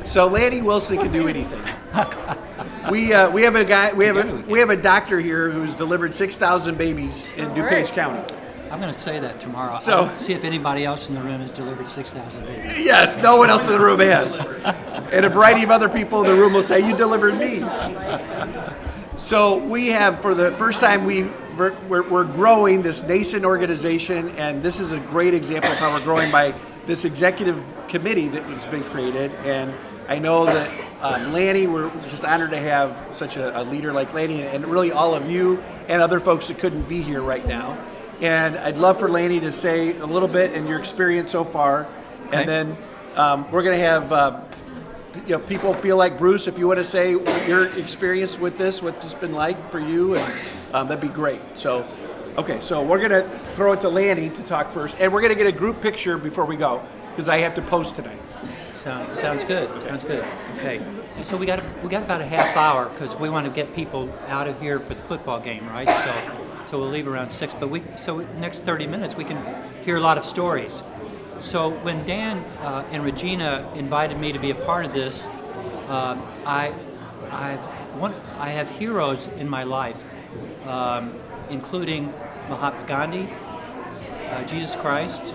So Lanny Wilson can do anything. We have a guy. We have a doctor here who's delivered 6,000 babiys in DuPage County. I'm going to say that tomorrow. So I'll see if anybody else in the room has delivered 6,000 babies. Yes, no one else in the room has, and a variety of other people in the room will say, "You delivered me." So we have, for the first time, we're growing this nascent organization, and this is a great example of how we're growing by this executive committee that has been created. And I know that Lanny, we're just honored to have such a leader like Lanny, and really all of you and other folks that couldn't be here right now. And I'd love for Lanny to say a little bit in your experience so far, Okay. and then we're going to have people feel like Bruce, if you want to say your experience with this, what it's been like for you, and that'd be great. So, okay, so we're going to throw it to Lanny to talk first, and we're going to get a group picture before we go, because I have to post tonight. Sounds good. Sounds good. Okay. So we got about a half hour because we want to get people out of here for the football game, right? So we'll leave around 6. But next 30 minutes we can hear a lot of stories. So when Dan and Regina invited me to be a part of this, I have heroes in my life, including Mahatma Gandhi, Jesus Christ,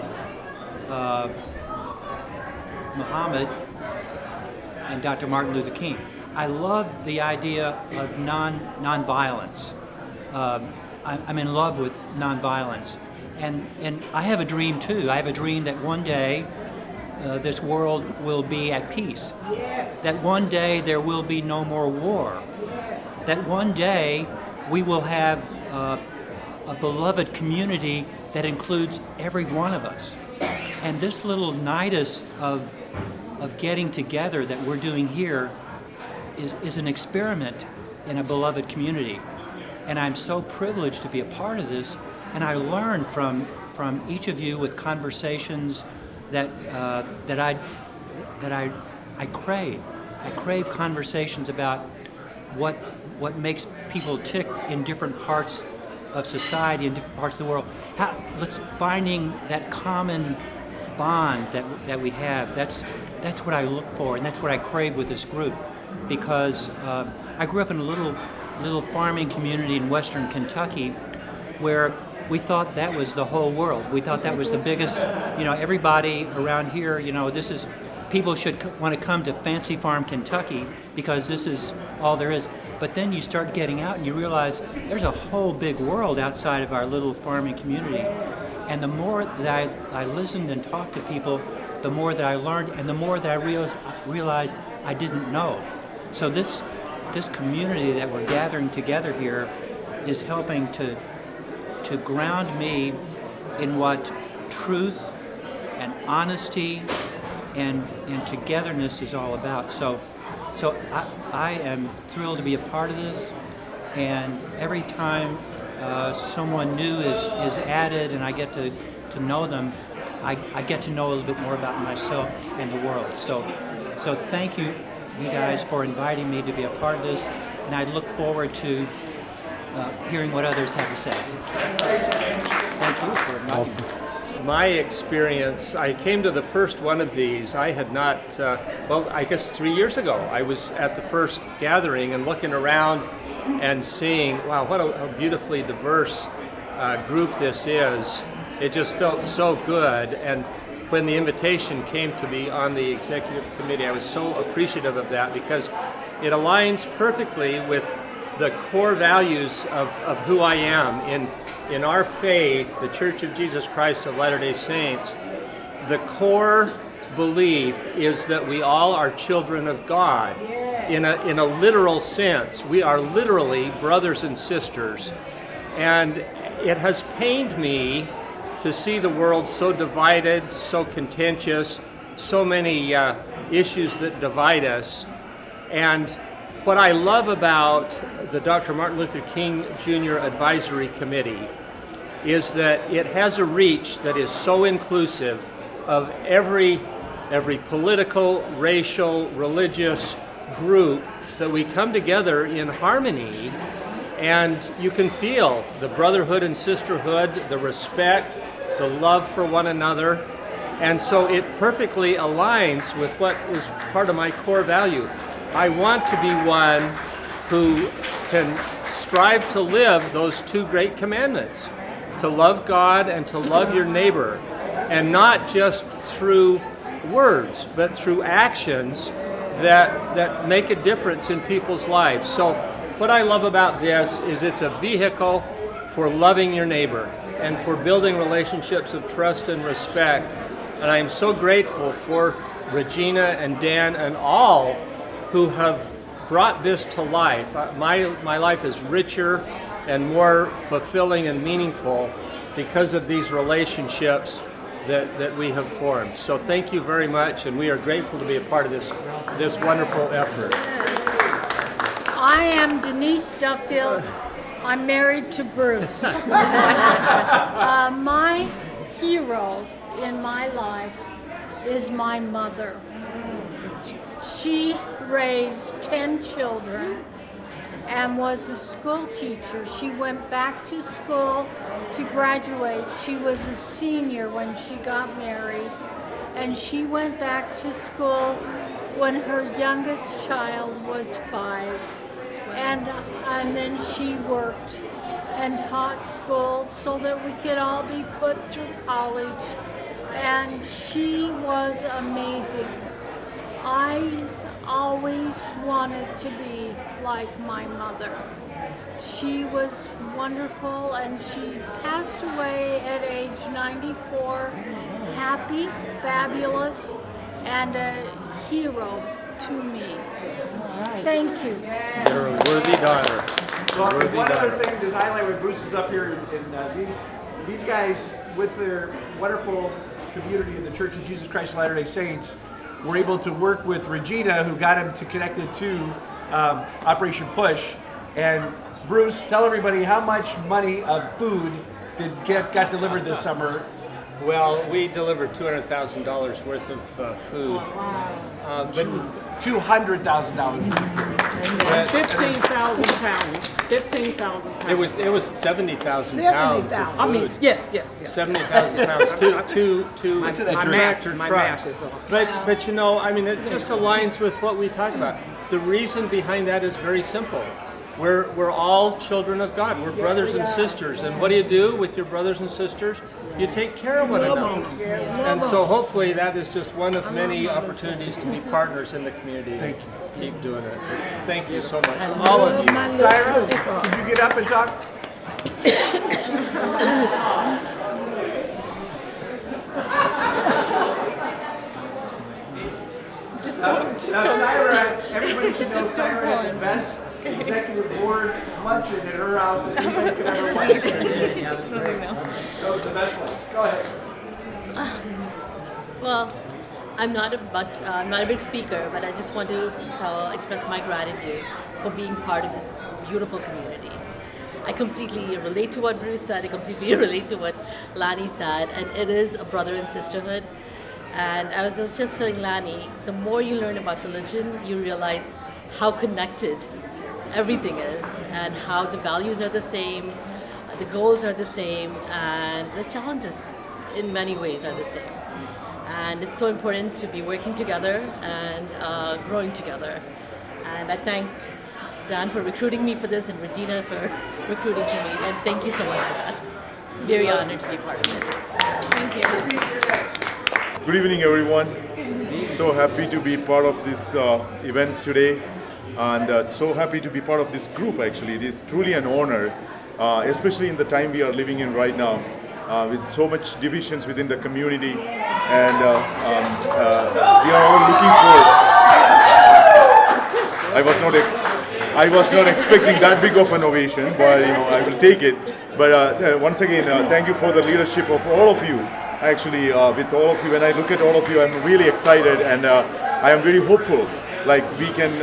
Muhammad, and Dr. Martin Luther King. I love the idea of nonviolence. I'm in love with nonviolence. And I have a dream too. I have a dream that one day this world will be at peace. Yes. That one day there will be no more war. Yes. That one day we will have a beloved community that includes every one of us. And this little nidus of getting together that we're doing here is an experiment in a beloved community. And I'm so privileged to be a part of this. And I learned from each of you with conversations that I crave. I crave conversations about what makes people tick in different parts of society, in different parts of the world. Finding that common bond that we have. That's what I look for, and that's what I crave with this group. Because I grew up in a little farming community in western Kentucky, where we thought that was the whole world. We thought that was the biggest, everybody around here, people should want to come to Fancy Farm, Kentucky, because this is all there is. But then you start getting out and you realize there's a whole big world outside of our little farming community. And the more that I listened and talked to people, the more that I learned, and the more that I realized I didn't know. So this community that we're gathering together here is helping to ground me in what truth and honesty and togetherness is all about. So I am thrilled to be a part of this, and every time someone new is added and I get to know them, I get to know a little bit more about myself and the world. So thank you guys for inviting me to be a part of this, and I look forward to hearing what others have to say. Thank you for inviting me. My experience, I came to the first one of these. I had not, I guess 3 years ago, I was at the first gathering and looking around and seeing, wow, what a beautifully diverse group this is. It just felt so good. And when the invitation came to be on the executive committee, I was so appreciative of that, because it aligns perfectly with the core values of who I am. In our faith, the Church of Jesus Christ of Latter-day Saints, the core belief is that we all are children of God. In a literal sense, we are literally brothers and sisters. And it has pained me to see the world so divided, so contentious, so many issues that divide us. And what I love about the Dr. Martin Luther King Jr. Advisory Committee is that it has a reach that is so inclusive of every political, racial, religious group, that we come together in harmony, and you can feel the brotherhood and sisterhood, the respect, the love for one another. And so it perfectly aligns with what is part of my core value. I want to be one who can strive to live those two great commandments, to love God and to love your neighbor, and not just through words, but through actions that make a difference in people's lives. So what I love about this is it's a vehicle for loving your neighbor and for building relationships of trust and respect. And I am so grateful for Regina and Dan and all who have brought this to life. My life is richer and more fulfilling and meaningful because of these relationships that we have formed. So thank you very much, and we are grateful to be a part of this wonderful effort. I am Denise Duffield. I'm married to Bruce. My hero in my life is my mother. She raised 10 children and was a school teacher. She went back to school to graduate. She was a senior when she got married, and she went back to school when her youngest child was 5. And then she worked and taught school so that we could all be put through college. And she was amazing. I always wanted to be like my mother. She was wonderful, and she passed away at age 94, happy, fabulous, and a hero to me. Thank you. You're a worthy daughter. Well, Worthy one other daughter. thing to highlight when Bruce is up here, and these guys with their wonderful community in the Church of Jesus Christ of Latter-day Saints were able to work with Regina, who got him to connected to Operation Push. And Bruce, tell everybody how much money of food got delivered this summer. Well, we delivered $200,000 worth of food. But $200,000. 15,000 pounds. 15,000 pounds. it was 70,000 pounds of 70,000. food. I mean, yes. 70,000 pounds, two to that tractor my trucks. math is off. But you know, I mean, it just aligns with what we talk about. The reason behind that is very simple. We're all children of God. We're brothers and sisters. And what do you do with your brothers and sisters? You take care of one another. And so hopefully that is just one of many opportunities to be partners in the community. Thank you. Keep doing it. Thank you so much, all of you. Syra, could you get up and talk? Syra, everybody should know Syra had the best executive board luncheon at her house that anybody could ever want. That was the best one. Go ahead. Well, I'm not a big speaker, but I just want to express my gratitude for being part of this beautiful community. I completely relate to what Bruce said. I completely relate to what Lani said, and it is a brother and sisterhood. And I was just telling Lani, the more you learn about religion, you realize how connected everything is, and how the values are the same, the goals are the same, and the challenges in many ways are the same. And it's so important to be working together and growing together. And I thank Dan for recruiting me for this, and Regina for recruiting for me, and thank you so much for that. Very honored to be part of it. Thank you. Good evening, everyone. So happy to be part of this event today, and so happy to be part of this group. Actually, it is truly an honor, especially in the time we are living in right now, with so much divisions within the community, and we are all looking for. I was not expecting that big of an ovation, but you know, I will take it. But once again, thank you for the leadership of all of you. Actually, with all of you, when I look at all of you, I'm really excited, and I am very hopeful. Like we can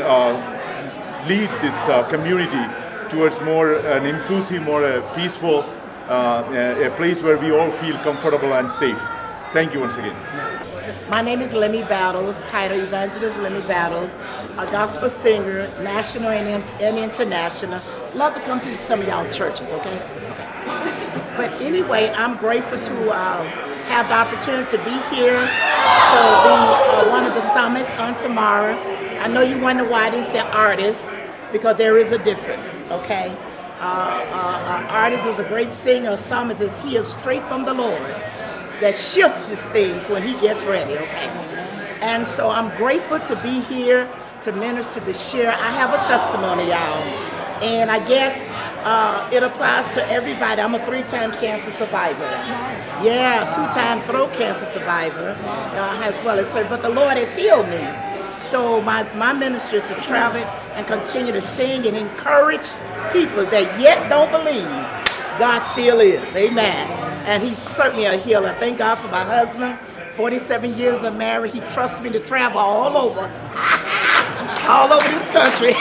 lead this community towards more an inclusive, more peaceful, a place where we all feel comfortable and safe. Thank you once again. My name is Lemmy Battles, title Evangelist Lemmy Battles, a gospel singer, national and international. Love to come to some of y'all churches, okay? But anyway, I'm grateful to have the opportunity to be here to be one of the summits on tomorrow. I know you wonder why I didn't say artist, because there is a difference, okay? Artist is a great singer. A psalmist is he is straight from the Lord that shifts his things when he gets ready, okay? And so I'm grateful to be here to minister, to share. I have a testimony, y'all, and I guess it applies to everybody. I'm a 3-time cancer survivor. Yeah, 2-time throat cancer survivor, as well as surgery. But the Lord has healed me. So my ministry is to travel and continue to sing and encourage people that yet don't believe God still is. Amen. And he's certainly a healer. Thank God for my husband. 47 years of marriage. He trusts me to travel all over this country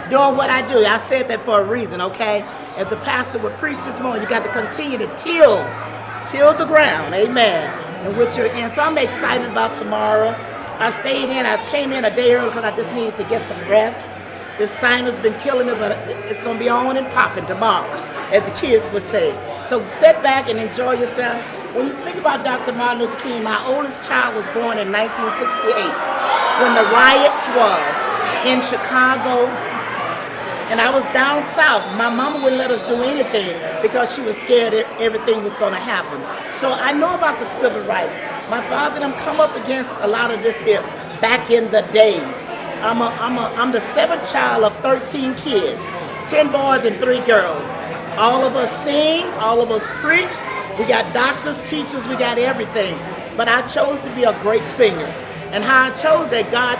doing what I do. I said that for a reason, okay? As the pastor would preach this morning, you got to continue to till the ground. Amen. And what you're in. So I'm excited about tomorrow. I stayed in. I came in a day early because I just needed to get some rest. This sinus has been killing me, but it's going to be on and popping tomorrow, as the kids would say. So sit back and enjoy yourself. When you think about Dr. Martin Luther King, my oldest child was born in 1968 when the riots was in Chicago, and I was down south. My mama wouldn't let us do anything because she was scared that everything was going to happen. So I know about the civil rights. My father and them come up against a lot of this here back in the days. I'm the 7th child of 13 kids, 10 boys and 3 girls. All of us sing, all of us preach. We got doctors, teachers, we got everything. But I chose to be a great singer. And how I chose that, God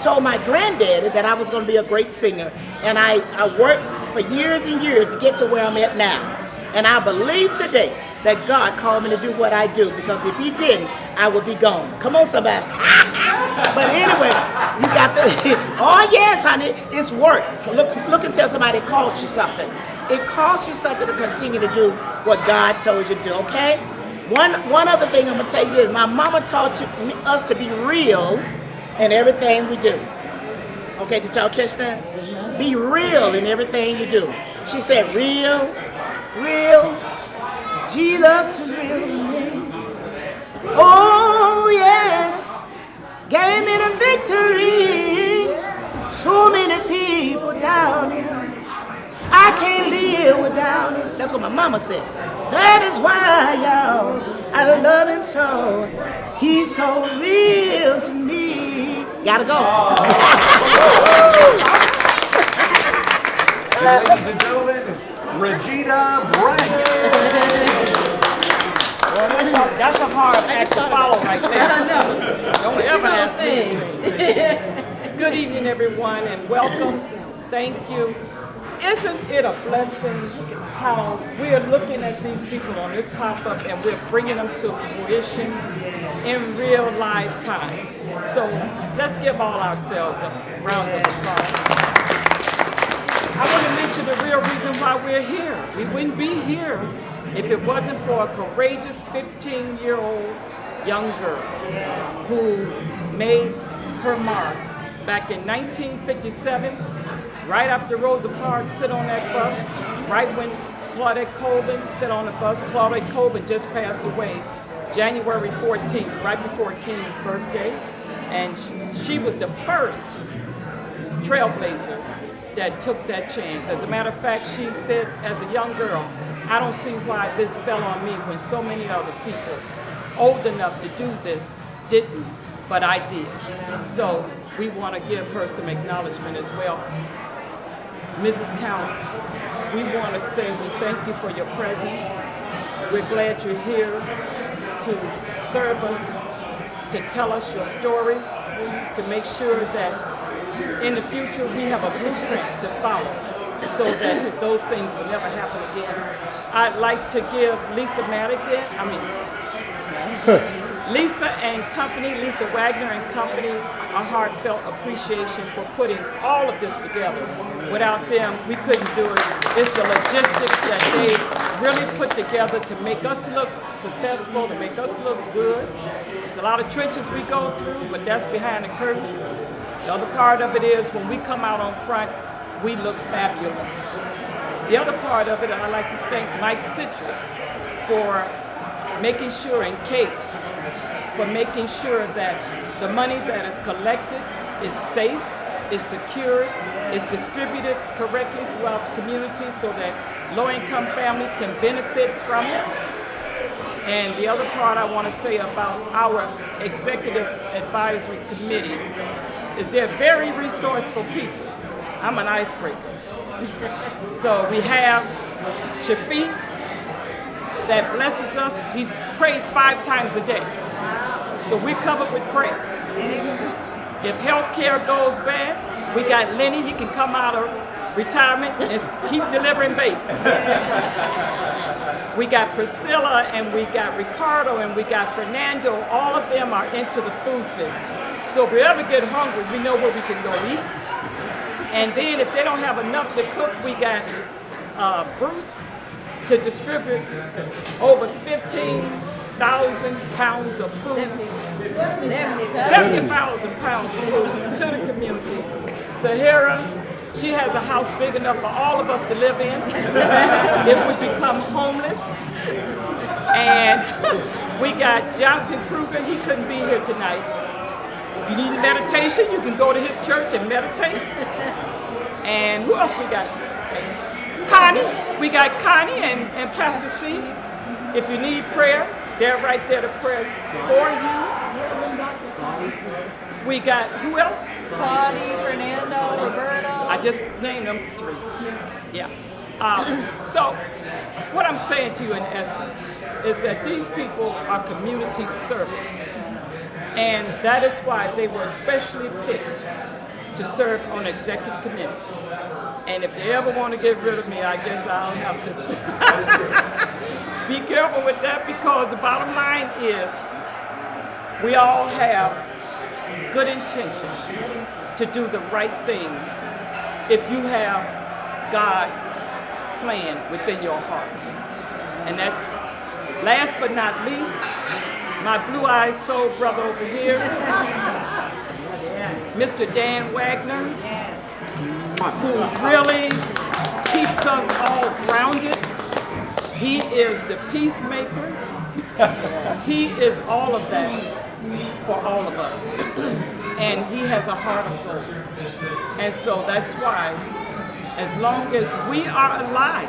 told my granddaddy that I was going to be a great singer. And I worked for years and years to get to where I'm at now. And I believe today that God called me to do what I do, because if he didn't, I would be gone. Come on, somebody. But anyway, you got the, oh yes, honey, it's work. Look and tell somebody it costs you something. It costs you something to continue to do what God told you to do, okay? One other thing I'm going to tell you is, my mama taught us to be real in everything we do. Okay, did y'all catch that? Be real in everything you do. She said, real, Jesus is real to me. Oh, yes, gave me the victory. So many people down here. I can't live without him. That's what my mama said. That is why, y'all, I love him so. He's so real to me. Gotta go. Ladies and gentlemen, Regina Bryant. Well, that's a hard act to follow right there. Don't ever ask me to sing. Good evening, everyone, and welcome. Thank you. Isn't it a blessing how we're looking at these people on this pop-up and we're bringing them to fruition in real live time? So let's give all ourselves a round of applause. I want to mention the real reason why we're here. We wouldn't be here if it wasn't for a courageous 15-year-old young girl who made her mark back in 1957. Right after Rosa Parks sit on that bus, right when Claudette Colvin sit on the bus. Claudette Colvin just passed away January 14th, right before King's birthday. And she was the first trailblazer that took that chance. As a matter of fact, she said as a young girl, I don't see why this fell on me when so many other people old enough to do this didn't, but I did. So we want to give her some acknowledgement as well. Mrs. Counts, we want to say we thank you for your presence. We're glad you're here to serve us, to tell us your story, to make sure that in the future we have a blueprint to follow so that those things will never happen again. I'd like to give Lisa Madigan, Lisa and company, Lisa Wagner and company, a heartfelt appreciation for putting all of this together. Without them, we couldn't do it. It's the logistics that they really put together to make us look successful, to make us look good. It's a lot of trenches we go through, but that's behind the curtains. The other part of it is when we come out on front, we look fabulous. The other part of it, I'd like to thank Mike Citrick for making sure, and Kate, for making sure that the money that is collected is safe, is secured, is distributed correctly throughout the community so that low-income families can benefit from it. And the other part I want to say about our Executive Advisory Committee is they're very resourceful people. I'm an icebreaker. So we have Shafiq that blesses us. He prays 5 times a day. So we're covered with prayer. If health care goes bad, we got Lenny. He can come out of retirement and keep delivering babies. We got Priscilla and we got Ricardo and we got Fernando. All of them are into the food business. So if we ever get hungry, we know where we can go eat. And then if they don't have enough to cook, we got Bruce to distribute over 15,000 pounds of food. 70,000 pounds of food to the community. Sahara, she has a house big enough for all of us to live in if we become homeless. And we got Jonathan Kruger, he couldn't be here tonight. If you need meditation, you can go to his church and meditate. And who else we got? Connie, we got Connie and Pastor C. If you need prayer, they're right there to pray for you. We got, who else? Claudia, Fernando, Roberto. I just named them 3. Yeah. So what I'm saying to you in essence is that these people are community servants. And that is why they were especially picked to serve on executive committee. And if they ever want to get rid of me, I guess I'll have to be careful with that, because the bottom line is we all have good intentions to do the right thing if you have God plan within your heart. And that's, last but not least, my blue-eyed soul brother over here, Mr. Dan Wagner, who really keeps us all grounded. He is the peacemaker. He is all of that for all of us. And he has a heart of gold. And so that's why, as long as we are alive,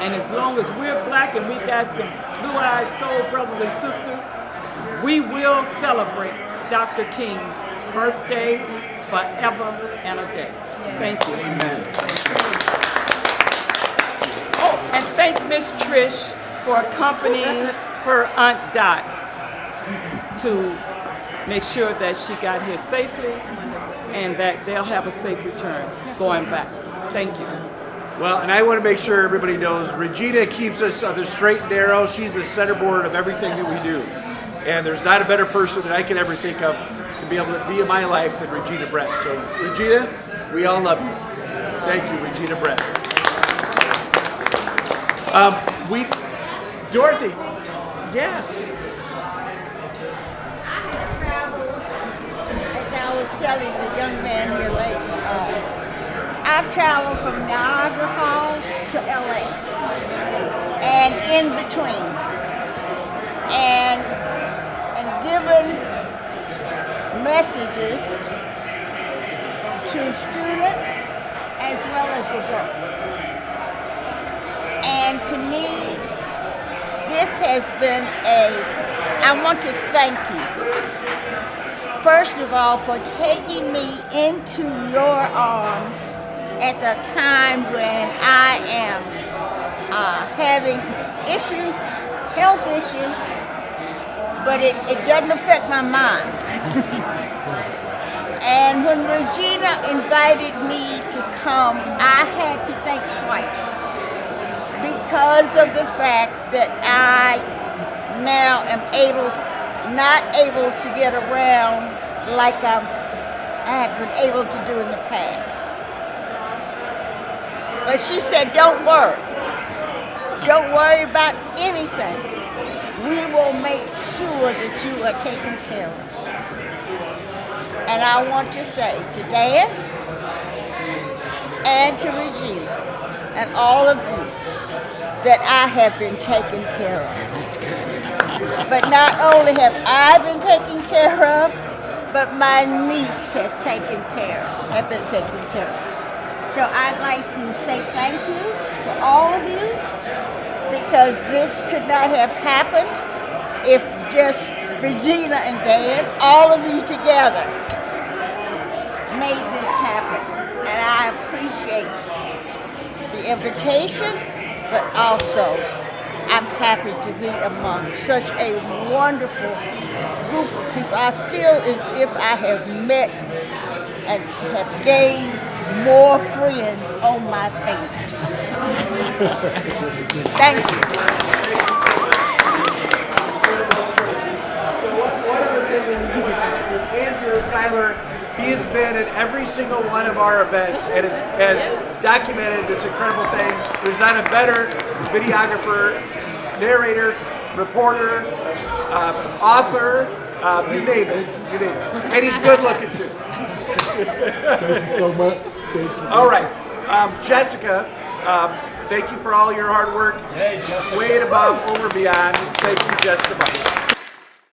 and as long as we're black and we got some blue-eyed soul brothers and sisters, we will celebrate Dr. King's birthday forever and a day. Thank you. Amen. Oh, and thank Miss Trish for accompanying her Aunt Dot to make sure that she got here safely and that they'll have a safe return going back. Thank you. Well, and I want to make sure everybody knows Regina keeps us on the straight and narrow. She's the centerboard of everything that we do. And there's not a better person that I could ever think of to be able to be in my life than Regina Brett. So, Regina, we all love you. Thank you, Regina Brett. Dorothy, yeah. As I was telling the young man here lately, I've traveled from Niagara Falls to LA and in between, and given messages to students as well as adults. And to me, this has been I want to thank you, first of all, for taking me into your arms at the time when I am having issues, health issues, but it doesn't affect my mind. And when Regina invited me to come, I had to think twice because of the fact that I now am not able to get around like I have been able to do in the past. But she said, don't worry. Don't worry about anything. We will make sure that you are taken care of. And I want to say to Dan and to Regina and all of you that I have been taken care of. But not only have I been taken care of, but my niece has been taken care of. So I'd like to say thank you to all of you, because this could not have happened if just Regina and Dad, all of you together, made this happen. And I appreciate the invitation, but also I'm happy to be among such a wonderful group of people. I feel as if I have met and have gained more friends on my fingers. Thank you. So one other thing is Andrew Tyler, he has been at every single one of our events and has documented this incredible thing. There's not a better videographer, narrator, reporter, author, you name it. And he's good looking too. Thank you so much. Thank you. All right, Jessica, thank you for all your hard work. Hey, Jessica. Way above, over, beyond. Thank you, Jessica.